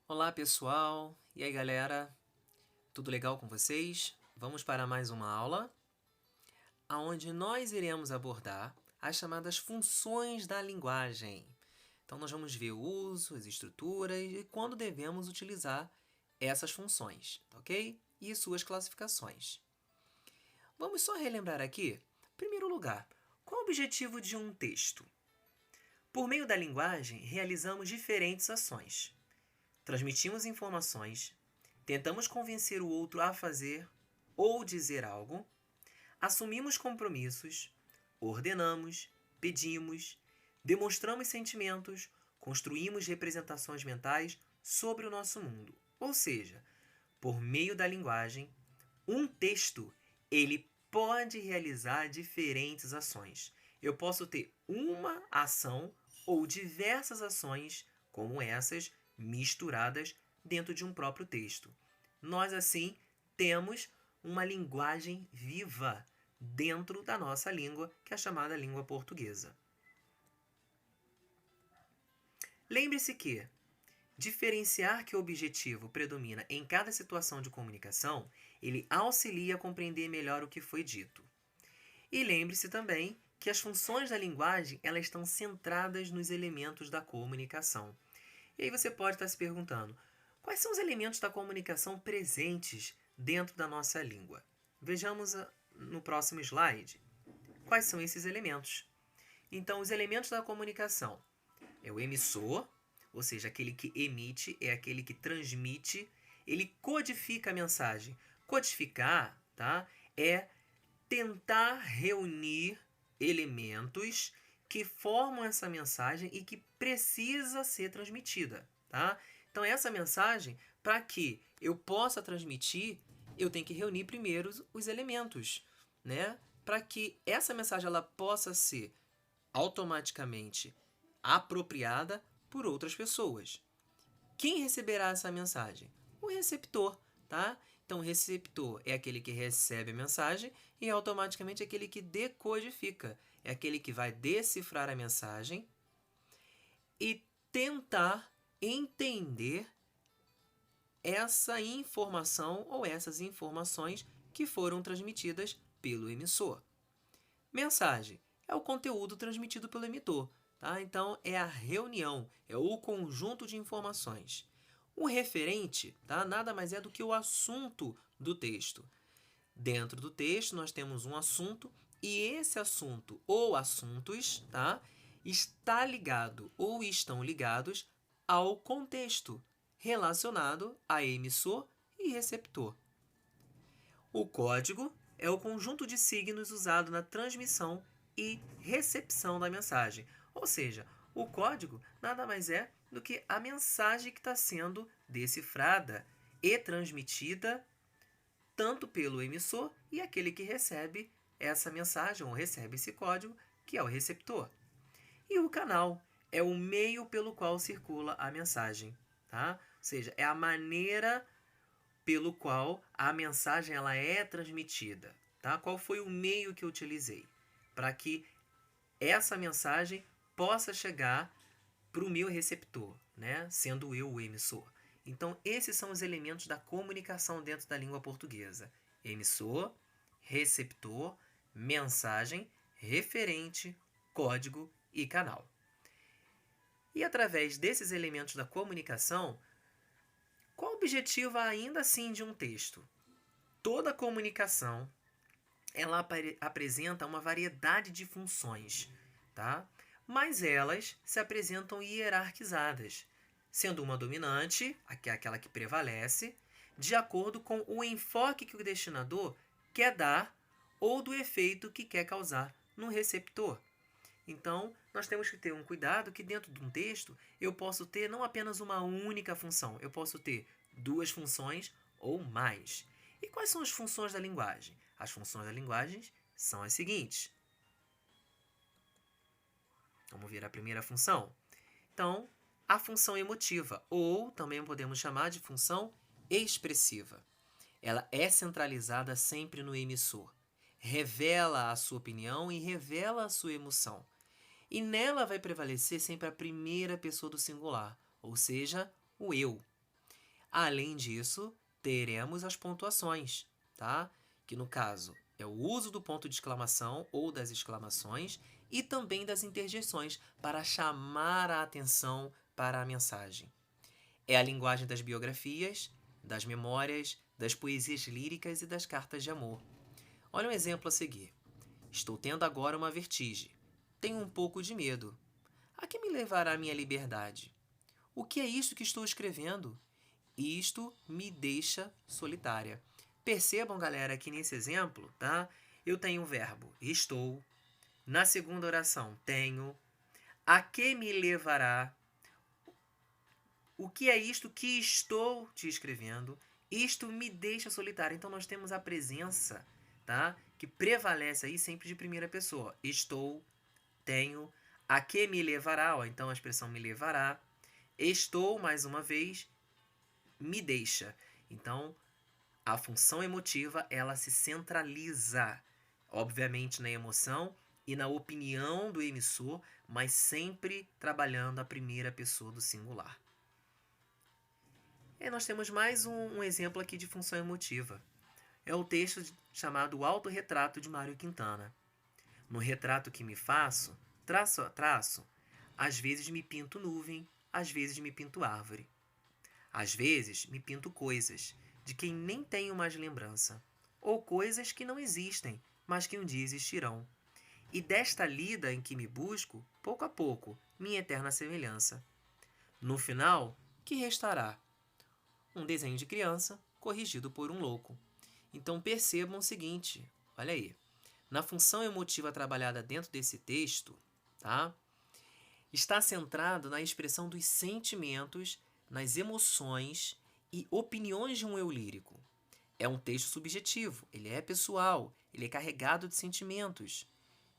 Olá, pessoal! E aí, galera? Tudo legal com vocês? Vamos para mais uma aula, onde nós iremos abordar as chamadas funções da linguagem. Então, nós vamos ver o uso, as estruturas e quando devemos utilizar essas funções, ok? E suas classificações. Vamos só relembrar aqui. Em primeiro lugar, qual o objetivo de um texto? Por meio da linguagem, realizamos diferentes ações. Transmitimos informações, tentamos convencer o outro a fazer ou dizer algo, assumimos compromissos, ordenamos, pedimos, demonstramos sentimentos, construímos representações mentais sobre o nosso mundo. Ou seja, por meio da linguagem, um texto ele pode realizar diferentes ações. Eu posso ter uma ação ou diversas ações como essas misturadas dentro de um próprio texto. Nós assim temos uma linguagem viva dentro da nossa língua, que é a chamada língua portuguesa. Lembre-se que diferenciar que o objetivo predomina em cada situação de comunicação, ele auxilia a compreender melhor o que foi dito. E lembre-se também que as funções da linguagem elas estão centradas nos elementos da comunicação. E aí você pode estar se perguntando, quais são os elementos da comunicação presentes dentro da nossa língua? Vejamos no próximo slide quais são esses elementos. Então, os elementos da comunicação é o emissor, ou seja, aquele que emite, é aquele que transmite, ele codifica a mensagem. Codificar, tá? É tentar reunir elementos que formam essa mensagem e que precisa ser transmitida, tá? Então essa mensagem, para que eu possa transmitir, eu tenho que reunir primeiro os elementos, né? Para que essa mensagem ela possa ser automaticamente apropriada por outras pessoas. Quem receberá essa mensagem? O receptor, tá? Então, o receptor é aquele que recebe a mensagem e automaticamente é aquele que decodifica. É aquele que vai decifrar a mensagem e tentar entender essa informação ou essas informações que foram transmitidas pelo emissor. Mensagem é o conteúdo transmitido pelo emissor. Tá? Então, é a reunião, é o conjunto de informações. O referente, tá? Nada mais é do que o assunto do texto. Dentro do texto, nós temos um assunto e esse assunto ou assuntos tá? Está ligado ou estão ligados ao contexto relacionado a emissor e receptor. O código é o conjunto de signos usado na transmissão e recepção da mensagem. Ou seja, o código nada mais é do que a mensagem que está sendo decifrada e transmitida tanto pelo emissor e aquele que recebe essa mensagem ou recebe esse código, que é o receptor. E o canal é o meio pelo qual circula a mensagem. Tá? Ou seja, é a maneira pelo qual a mensagem ela é transmitida. Tá? Qual foi o meio que eu utilizei para que essa mensagem possa chegar para o meu receptor, né? Sendo eu o emissor. Então, esses são os elementos da comunicação dentro da língua portuguesa: emissor, receptor, mensagem, referente, código e canal. E através desses elementos da comunicação, qual o objetivo ainda assim de um texto? Toda comunicação ela apresenta uma variedade de funções, tá? Mas elas se apresentam hierarquizadas, sendo uma dominante, que é aquela que prevalece, de acordo com o enfoque que o destinador quer dar ou do efeito que quer causar no receptor. Então, nós temos que ter um cuidado que dentro de um texto eu posso ter não apenas uma única função, eu posso ter duas funções ou mais. E quais são as funções da linguagem? As funções da linguagem são as seguintes. Vamos ver a primeira função. Então, a função emotiva, ou também podemos chamar de função expressiva. Ela é centralizada sempre no emissor. Revela a sua opinião e revela a sua emoção. E nela vai prevalecer sempre a primeira pessoa do singular, ou seja, o eu. Além disso, teremos as pontuações, tá? Que no caso é o uso do ponto de exclamação ou das exclamações e também das interjeções para chamar a atenção para a mensagem. É a linguagem das biografias, das memórias, das poesias líricas e das cartas de amor. Olha um exemplo a seguir. Estou tendo agora uma vertigem. Tenho um pouco de medo. A que me levará a minha liberdade? O que é isto que estou escrevendo? Isto me deixa solitária. Percebam, galera, que nesse exemplo, tá? Eu tenho o verbo estou. Na segunda oração, tenho. A que me levará? O que é isto que estou te escrevendo? Isto me deixa solitária. Então, nós temos a presença, tá? Que prevalece aí sempre de primeira pessoa. Estou, tenho. A que me levará? Ó, então, a expressão me levará. Estou, mais uma vez, me deixa. Então, a função emotiva, ela se centraliza, obviamente, na emoção e na opinião do emissor, mas sempre trabalhando a primeira pessoa do singular. E nós temos mais um exemplo aqui de função emotiva. É o texto chamado O Autorretrato de Mário Quintana. No retrato que me faço, traço a traço, às vezes me pinto nuvem, às vezes me pinto árvore. Às vezes me pinto coisas de quem nem tenho mais lembrança, ou coisas que não existem, mas que um dia existirão. E desta lida em que me busco, pouco a pouco, minha eterna semelhança. No final, que restará? Um desenho de criança corrigido por um louco. Então percebam o seguinte, olha aí. Na função emotiva trabalhada dentro desse texto, tá? Está centrado na expressão dos sentimentos, nas emoções e opiniões de um eu lírico. É um texto subjetivo, ele é pessoal, ele é carregado de sentimentos,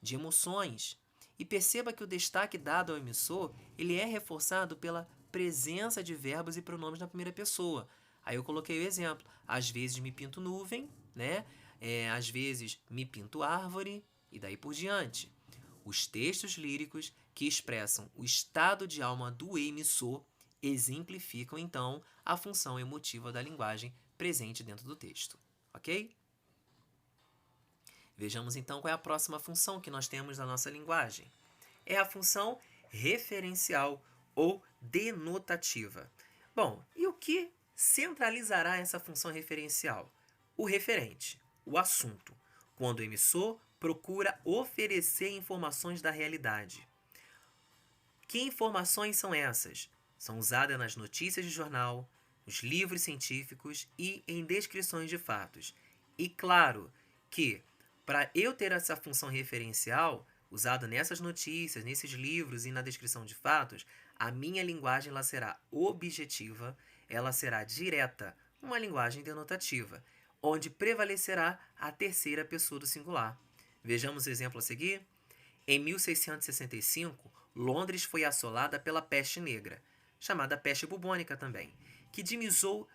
de emoções. E perceba que o destaque dado ao emissor, ele é reforçado pela presença de verbos e pronomes na primeira pessoa. Aí eu coloquei o exemplo. Às vezes me pinto nuvem, né? Às vezes me pinto árvore, e daí por diante. Os textos líricos que expressam o estado de alma do emissor exemplificam, então, a função emotiva da linguagem presente dentro do texto. Ok? Vejamos, então, qual é a próxima função que nós temos na nossa linguagem. É a função referencial ou denotativa. Bom, e o que centralizará essa função referencial? O referente, o assunto, quando o emissor procura oferecer informações da realidade. Que informações são essas? São usadas nas notícias de jornal, nos livros científicos e em descrições de fatos. E claro que, para eu ter essa função referencial, usada nessas notícias, nesses livros e na descrição de fatos, a minha linguagem ela será objetiva, ela será direta, uma linguagem denotativa, onde prevalecerá a terceira pessoa do singular. Vejamos o exemplo a seguir. Em 1665, Londres foi assolada pela peste negra, chamada peste bubônica também, que dizimou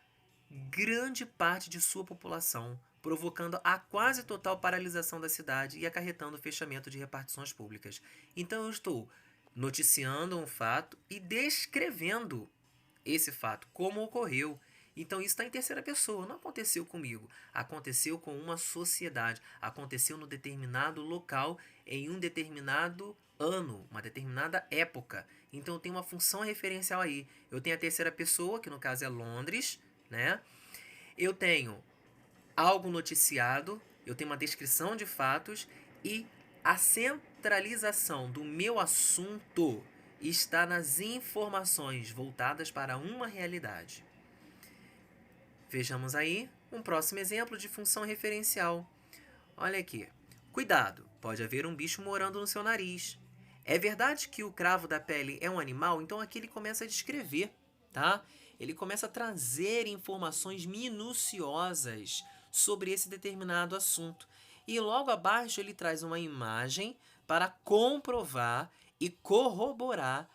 grande parte de sua população, provocando a quase total paralisação da cidade e acarretando o fechamento de repartições públicas. Então eu estou noticiando um fato e descrevendo esse fato, como ocorreu. Então isso está em terceira pessoa, não aconteceu comigo, aconteceu com uma sociedade, aconteceu no determinado local, em um determinado ano, uma determinada época. Então eu tenho uma função referencial aí. Eu tenho a terceira pessoa, que no caso é Londres, né? Eu tenho algo noticiado, eu tenho uma descrição de fatos e a centralização do meu assunto está nas informações voltadas para uma realidade. Vejamos aí um próximo exemplo de função referencial. Olha aqui. Cuidado, pode haver um bicho morando no seu nariz. É verdade que o cravo da pele é um animal? Então aqui ele começa a descrever, tá? Ele começa a trazer informações minuciosas sobre esse determinado assunto. E logo abaixo ele traz uma imagem para comprovar e corroborar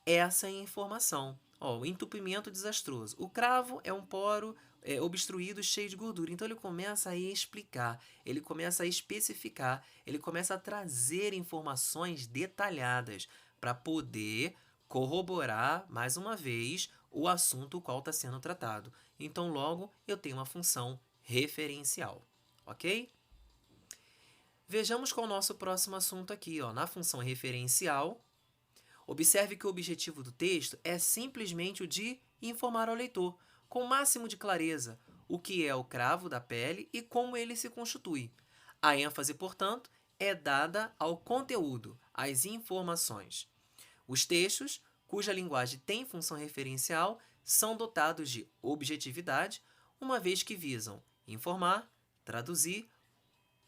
essa informação. Ó, o entupimento desastroso. O cravo é um poro obstruído, cheio de gordura. Então ele começa a explicar, ele começa a especificar, ele começa a trazer informações detalhadas para poder corroborar, mais uma vez, o assunto qual está sendo tratado. Então, logo, eu tenho uma função referencial, ok? Vejamos qual é o nosso próximo assunto aqui, ó. Na função referencial, observe que o objetivo do texto é simplesmente o de informar ao leitor, com o máximo de clareza, o que é o cravo da pele e como ele se constitui. A ênfase, portanto, é dada ao conteúdo, às informações. Os textos, cuja linguagem tem função referencial, são dotados de objetividade, uma vez que visam informar, traduzir,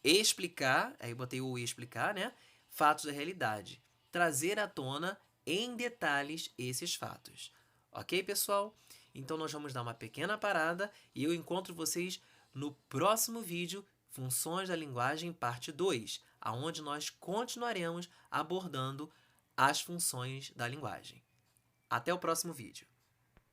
explicar, aí eu botei o explicar, né? Fatos da realidade. Trazer à tona em detalhes esses fatos. Ok, pessoal? Então, nós vamos dar uma pequena parada e eu encontro vocês no próximo vídeo, Funções da Linguagem, parte 2, aonde nós continuaremos abordando as funções da linguagem. Até o próximo vídeo.